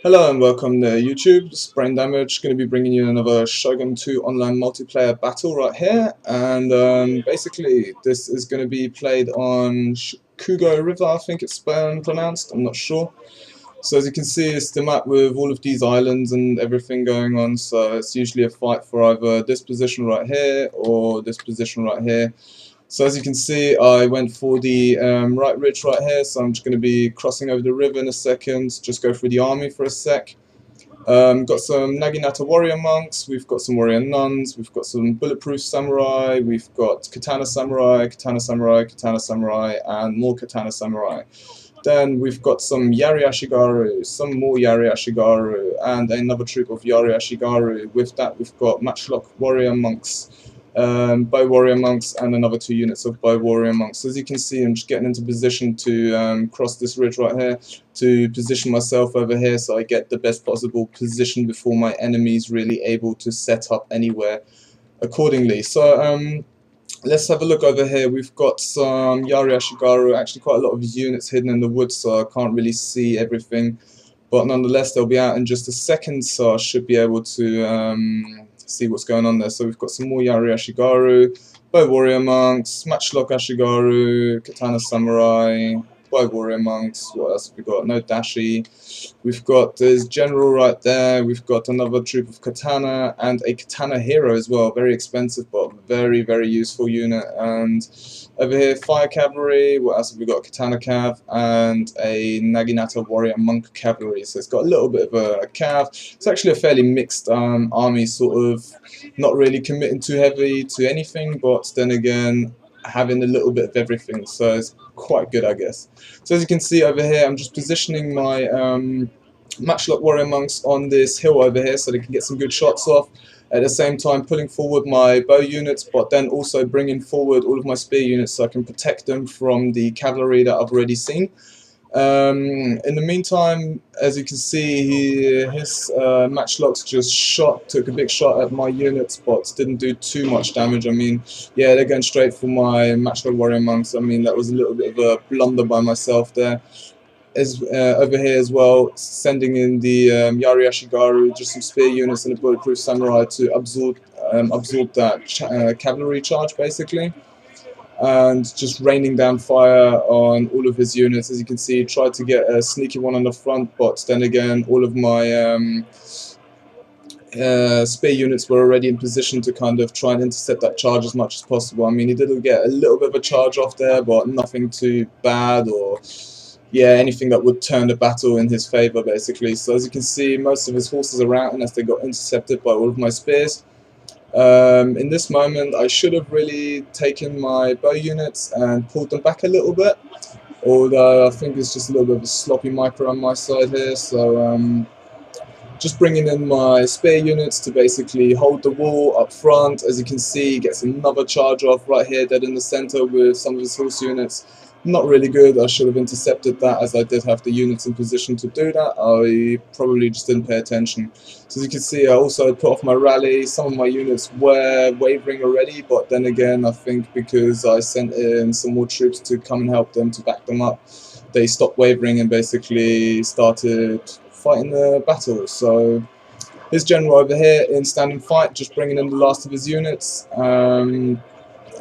Hello and welcome to YouTube. This is Brain Damage. Going to be bringing you another Shogun 2 online multiplayer battle right here. And basically, this is going to be played on Kugo River, I think it's pronounced. I'm not sure. So as you can see, it's the map with all of these islands and everything going on. So it's usually a fight for either this position right here or this position right here. So as you can see, I went for the right ridge right here, so I'm just going to be crossing over the river in a second, just go through the army for a sec. Got some Naginata warrior monks, we've got some warrior nuns, we've got some bulletproof samurai, we've got katana samurai, katana samurai, katana samurai, and more katana samurai. Then we've got some Yari Ashigaru, some more Yari Ashigaru, and another troop of Yari Ashigaru. With that, we've got matchlock warrior monks, bow warrior monks, and another 2 units of bow warrior monks. So as you can see, I'm just getting into position to cross this ridge right here, to position myself over here so I get the best possible position before my enemy's really able to set up anywhere accordingly. So let's have a look over here. We've got some Yari Ashigaru, actually quite a lot of units hidden in the woods, so I can't really see everything. But nonetheless, they'll be out in just a second, so I should be able to see what's going on there. So we've got some more Yari Ashigaru, bow warrior monks, matchlock Ashigaru, katana samurai, bow warrior monks. What else have we got? No dashi. We've got this general right there. We've got another troop of katana and a katana hero as well. Very expensive, but very, very useful unit. And over here, fire cavalry. What else have we got? Katana cav and a Naginata warrior monk cavalry. So it's got a little bit of a cav. It's actually a fairly mixed army, sort of not really committing too heavy to anything, but then again, having a little bit of everything, so it's quite good, I guess. So as you can see over here, I'm just positioning my matchlock warrior monks on this hill over here so they can get some good shots off. At the same time, pulling forward my bow units, but then also bringing forward all of my spear units so I can protect them from the cavalry that I've already seen. In the meantime, as you can see, his matchlocks just took a big shot at my units, but didn't do too much damage. I mean, yeah, they're going straight for my matchlock warrior monks. I mean, that was a little bit of a blunder by myself there. Over here as well, sending in the Yari Ashigaru, just some spear units and a bulletproof samurai to absorb that cavalry charge, basically. And just raining down fire on all of his units. As you can see, tried to get a sneaky one on the front, but then again, all of my spear units were already in position to kind of try and intercept that charge as much as possible. I mean, he did get a little bit of a charge off there, but nothing too bad or, yeah, anything that would turn the battle in his favor, basically. So as you can see, most of his forces are out, and as they got intercepted by all of my spears. In this moment, I should have really taken my bow units and pulled them back a little bit, although I think it's just a little bit of a sloppy micro on my side here, so just bringing in my spear units to basically hold the wall up front. As you can see, he gets another charge off right here, dead in the center with some of his horse units. Not really good. I should have intercepted that, as I did have the units in position to do that. I probably just didn't pay attention. So as you can see, I also put off my rally. Some of my units were wavering already, but then again, I think because I sent in some more troops to come and help them, to back them up, they stopped wavering and basically started fighting the battle. So his general over here in standing fight, just bringing in the last of his units.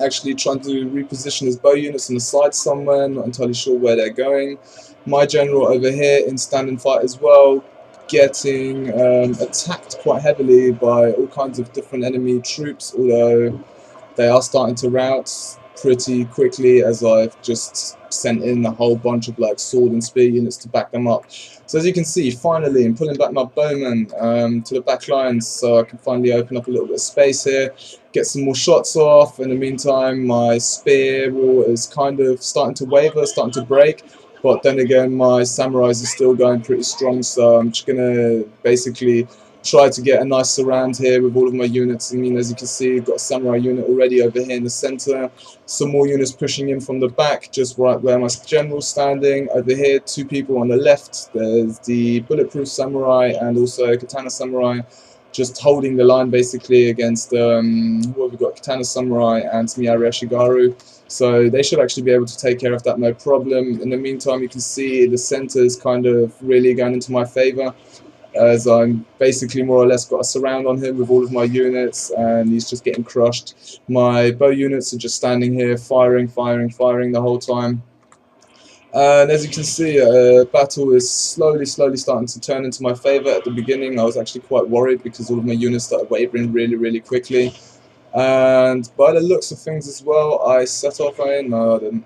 Actually trying to reposition his bow units on the side somewhere, not entirely sure where they're going. My general over here in standing fight as well, getting attacked quite heavily by all kinds of different enemy troops, although they are starting to rout pretty quickly as I've just sent in a whole bunch of like sword and spear units to back them up. So as you can see, finally I'm pulling back my bowmen to the back lines so I can finally open up a little bit of space here, get some more shots off. In the meantime, my spear wall is kind of starting to waver, starting to break, but then again my samurais are still going pretty strong, so I'm just gonna basically try to get a nice surround here with all of my units. I mean, as you can see, I've got a samurai unit already over here in the center, some more units pushing in from the back, just right where my general's standing. Over here, 2 people on the left, there's the bulletproof samurai and also katana samurai, just holding the line basically against, what have we got, katana samurai and some Yari Ashigaru. So they should actually be able to take care of that, no problem. In the meantime, you can see the center is kind of really going into my favor. as I'm basically more or less got a surround on him with all of my units, and he's just getting crushed. My bow units are just standing here firing the whole time. And as you can see, battle is slowly starting to turn into my favour. At the beginning I was actually quite worried because all of my units started wavering really quickly. And by the looks of things as well, I set off a... no, I didn't.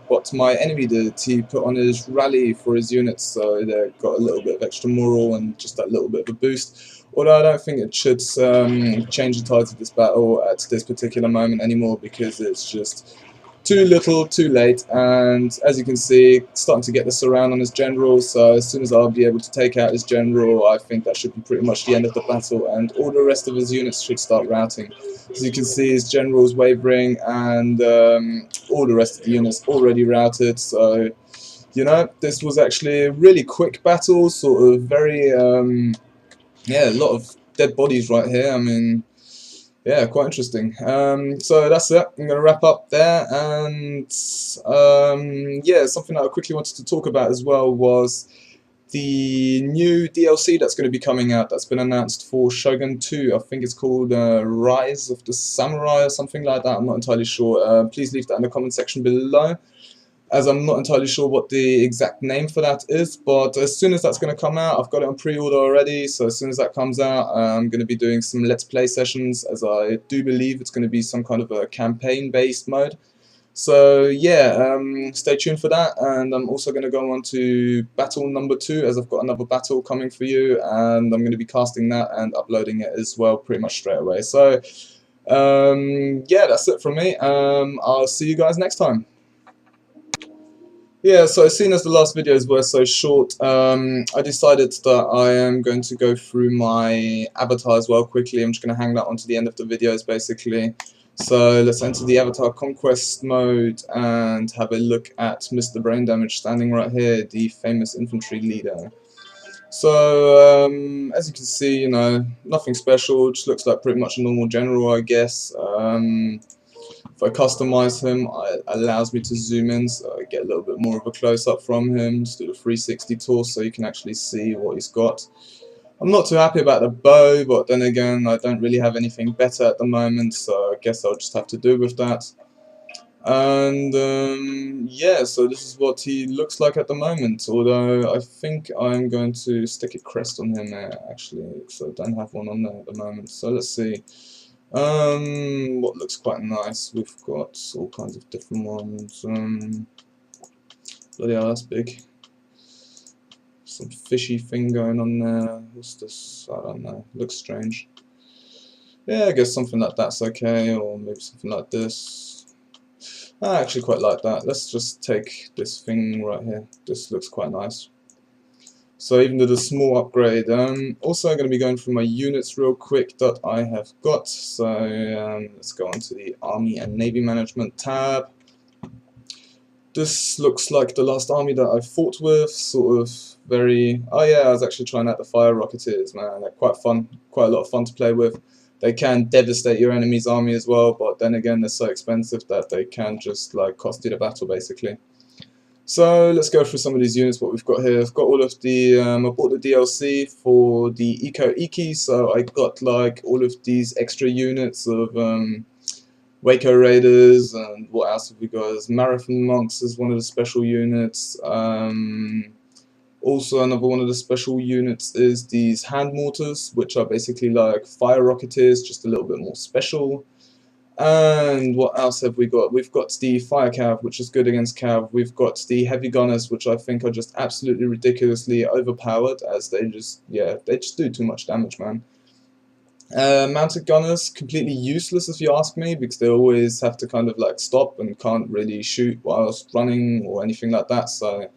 What my enemy did, he put on his rally for his units, so they got a little bit of extra morale and just that little bit of a boost. Although I don't think it should change the tides of this battle at this particular moment anymore, because it's just too little, too late, and as you can see, starting to get the surround on his general, so as soon as I'll be able to take out his general, I think that should be pretty much the end of the battle, and all the rest of his units should start routing. As you can see, his general's wavering, and all the rest of the units already routed, so, you know, this was actually a really quick battle, sort of very, yeah, a lot of dead bodies right here. I mean, yeah, quite interesting. So that's it. I'm going to wrap up there, and yeah, something that I quickly wanted to talk about as well was the new DLC that's going to be coming out, that's been announced for Shogun 2. I think it's called Rise of the Samurai or something like that. I'm not entirely sure. Please leave that in the comment section below, as I'm not entirely sure what the exact name for that is, but as soon as that's going to come out, I've got it on pre-order already, so as soon as that comes out, I'm going to be doing some Let's Play sessions, as I do believe it's going to be some kind of a campaign-based mode. So yeah, stay tuned for that, and I'm also going to go on to battle number 2, as I've got another battle coming for you, and I'm going to be casting that and uploading it as well pretty much straight away. So yeah, that's it from me. I'll see you guys next time. Yeah, so seeing as the last videos were so short, I decided that I am going to go through my avatar as well quickly. I'm just going to hang that onto the end of the videos basically. So let's enter the avatar conquest mode and have a look at Mr. Brain Damage standing right here, the famous infantry leader. So as you can see, you know, nothing special, just looks like pretty much a normal general, I guess. If I customize him, it allows me to zoom in, so I get a little bit more of a close-up from him, just do the 360 tour so you can actually see what he's got. I'm not too happy about the bow, but then again, I don't really have anything better at the moment, so I guess I'll just have to do with that. And yeah, so this is what he looks like at the moment, although I think I'm going to stick a crest on him actually, because I don't have one on there at the moment, so let's see. What looks quite nice, we've got all kinds of different ones. Bloody hell, that's big. Some fishy thing going on there. What's this? I don't know, looks strange. Yeah, I guess something like that's okay, or maybe something like this. I actually quite like that. Let's just take this thing right here. This looks quite nice. So even though the small upgrade, also I'm going to be going through my units real quick that I have got. So let's go on to the Army and Navy Management tab. This looks like the last army that I fought with, sort of very... oh yeah, I was actually trying out the Fire Rocketeers, man. They're quite fun, quite a lot of fun to play with. They can devastate your enemy's army as well, but then again they're so expensive that they can just like cost you the battle basically. So let's go through some of these units, what we've got here. I've got all of the, I bought the DLC for the Eco Iki, so I got like all of these extra units of Waco Raiders, and what else have we got? As Marathon Monks is one of the special units. Also another one of the special units is these Hand Mortars, which are basically like Fire Rocketeers, just a little bit more special. And what else have we got? We've got the Fire Cav, which is good against Cav. We've got the Heavy Gunners, which I think are just absolutely ridiculously overpowered, as they just, yeah, they just do too much damage, man. Mounted Gunners, completely useless if you ask me, because they always have to kind of like stop and can't really shoot whilst running or anything like that, so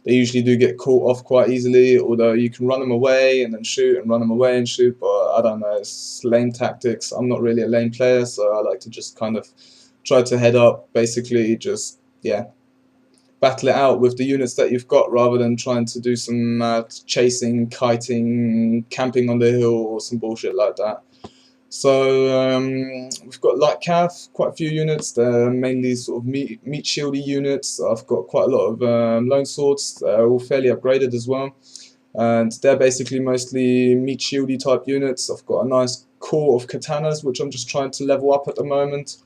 they usually do get caught off quite easily, although you can run them away and then shoot and run them away and shoot, but I don't know, it's lane tactics. I'm not really a lane player, so I like to just kind of try to head up, basically just, yeah, battle it out with the units that you've got, rather than trying to do some mad chasing, kiting, camping on the hill or some bullshit like that. So we've got light cav, quite a few units. They're mainly sort of meat shieldy units. I've got quite a lot of lone swords. They're all fairly upgraded as well. and they're basically mostly meat shieldy type units. I've got a nice core of katanas which I'm just trying to level up at the moment.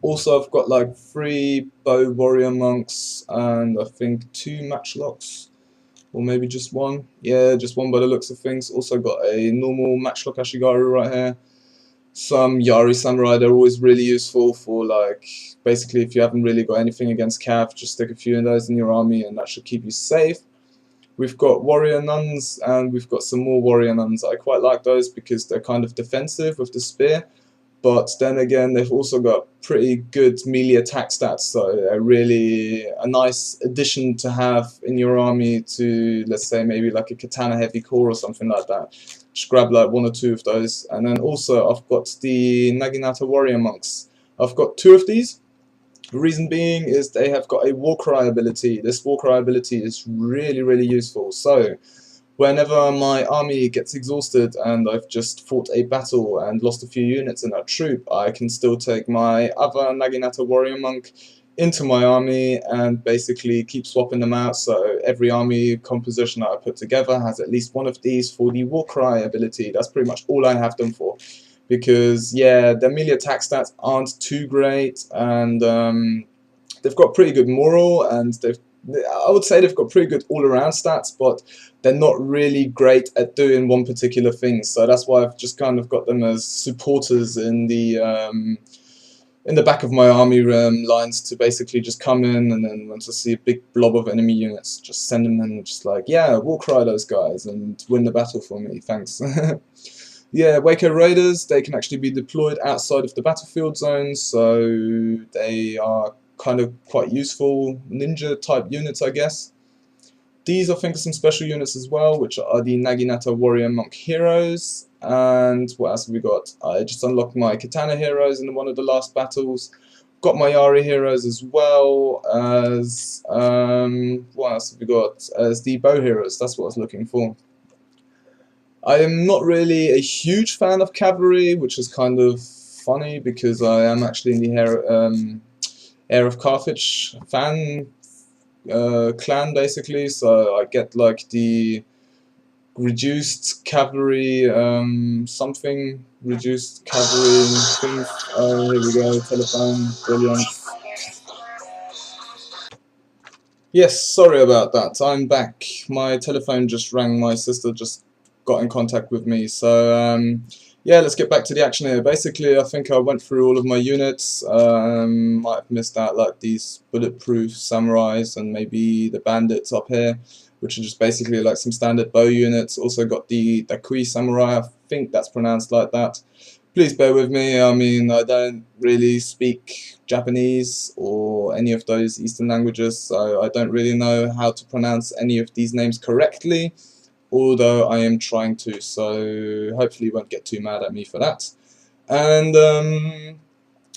Also, I've got like 3 bow warrior monks and I think 2 matchlocks, or maybe just 1. Yeah, just 1 by the looks of things. Also got a normal matchlock Ashigaru right here. Some Yari Samurai, they're always really useful for, like, basically if you haven't really got anything against Cav, just stick a few of those in your army and that should keep you safe. We've got warrior nuns and we've got some more warrior nuns. I quite like those because they're kind of defensive with the spear, but then again they've also got pretty good melee attack stats, so they're really a nice addition to have in your army to, let's say, maybe like a katana heavy core or something like that. Just grab like 1 or 2 of those. And then also I've got the Naginata warrior monks. I've got 2 of these. The reason being is they have got a Warcry ability. This Warcry ability is really useful. So whenever my army gets exhausted and I've just fought a battle and lost a few units in that troop, I can still take my other Naginata warrior monk into my army and basically keep swapping them out, so every army composition that I put together has at least 1 of these for the Warcry ability. That's pretty much all I have them for, because yeah, their melee attack stats aren't too great, and they've got pretty good moral, and I would say they've got pretty good all-around stats, but they're not really great at doing one particular thing. So that's why I've just kind of got them as supporters in the back of my army lines, to basically just come in, and then once I see a big blob of enemy units, just send them in, just like, yeah, Warcry those guys and win the battle for me, thanks. Yeah, Waco Raiders, they can actually be deployed outside of the battlefield zone, so they are kind of quite useful ninja type units, I guess. These I think are some special units as well, which are the Naginata Warrior Monk Heroes. And what else have we got? I just unlocked my Katana Heroes in one of the last battles. Got my Yari Heroes as well as, what else have we got? As the Bow Heroes, that's what I was looking for. I am not really a huge fan of cavalry, which is kind of funny because I am actually in the Heir of Carthage fan clan, basically, so I get like the reduced cavalry something, reduced cavalry things. Oh, here we go, telephone, brilliant. Yes, sorry about that, I'm back. My telephone just rang, my sister just got in contact with me, so yeah, let's get back to the action here. Basically, I think I went through all of my units. Might have missed out like these bulletproof samurais and maybe the bandits up here, which are just basically like some standard bow units. Also got the Dakui samurai, I think that's pronounced like that. Please bear with me, I mean, I don't really speak Japanese or any of those Eastern languages, so I don't really know how to pronounce any of these names correctly, although I am trying to, so hopefully you won't get too mad at me for that. And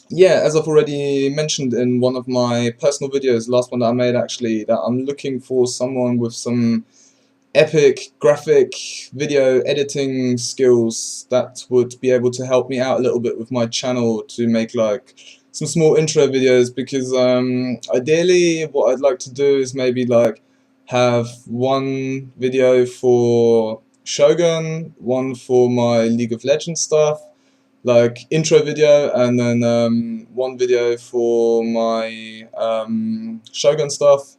yeah, as I've already mentioned in one of my personal videos, the last one that I made actually, that I'm looking for someone with some epic graphic video editing skills that would be able to help me out a little bit with my channel to make like some small intro videos, because ideally what I'd like to do is maybe like have 1 video for Shogun, 1 for my League of Legends stuff, like intro video, and then 1 video for my Shogun stuff,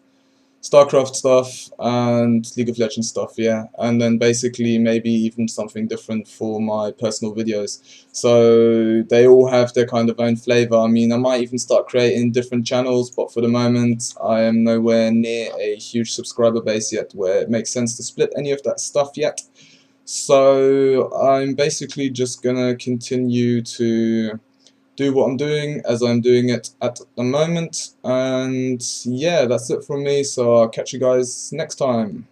StarCraft stuff, and League of Legends stuff, yeah, and then basically maybe even something different for my personal videos, so they all have their kind of own flavour. I mean, I might even start creating different channels, but for the moment I am nowhere near a huge subscriber base yet where it makes sense to split any of that stuff yet. So I'm basically just gonna continue to do what I'm doing as I'm doing it at the moment, and yeah, that's it from me, so I'll catch you guys next time.